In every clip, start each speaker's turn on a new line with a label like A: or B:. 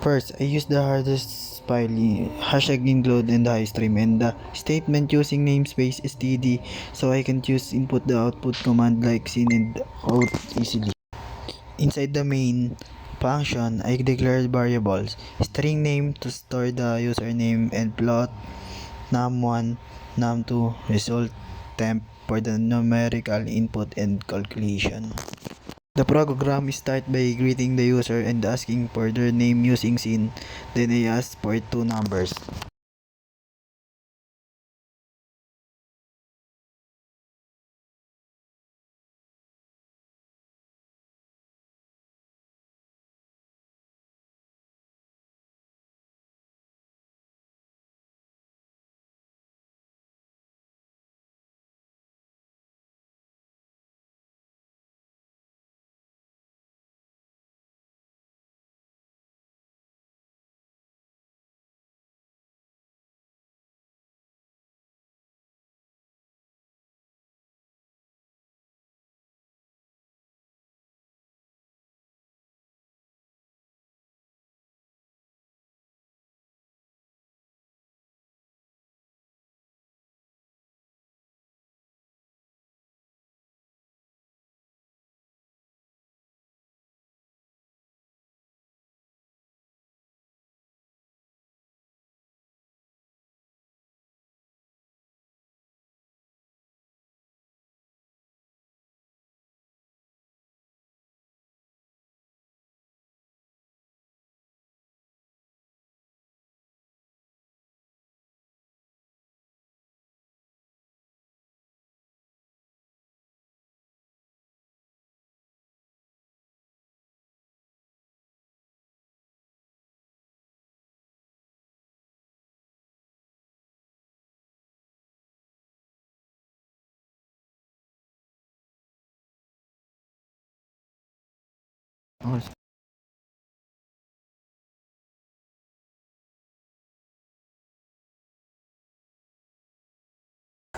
A: First, I use the hardest file hashtag include in the high stream and the statement using namespace std so I can choose input the output command like syn and out easily. Inside the main function, I declare variables string name to store the username and plot num1, num2, result temp for the numerical input and calculation. The program starts by greeting the user and asking for their name using syn, then I ask for two numbers.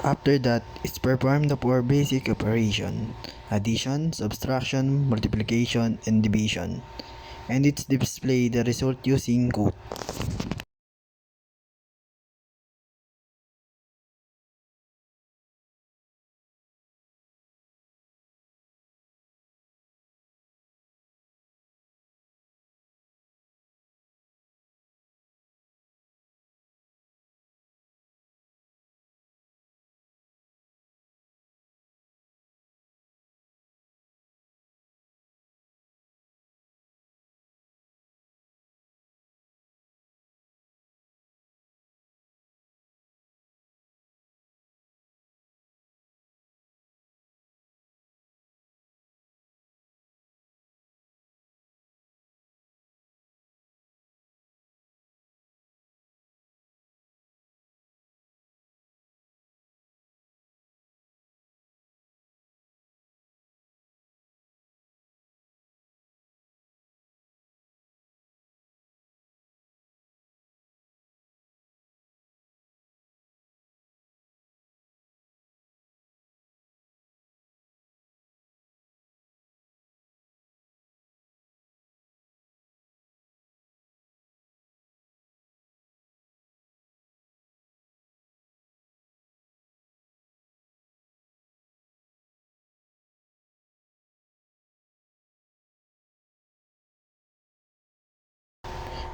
A: After that, it's perform the four basic operation: addition, subtraction, multiplication, and division. And it's display the result using quote.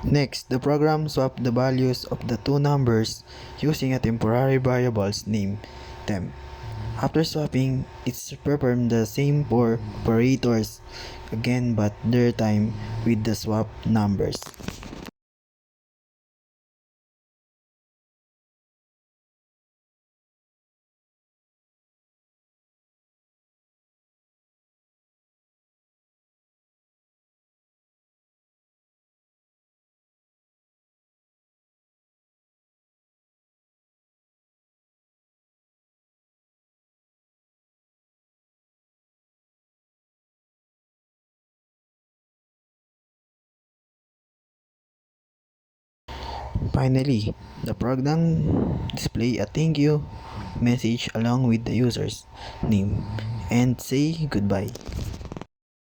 A: Next, the program swap the values of the two numbers using a temporary variable's name, temp. After swapping, it's perform the same four operators again but their time with the swap numbers. Finally, the program display a thank you message along with the user's name and say goodbye.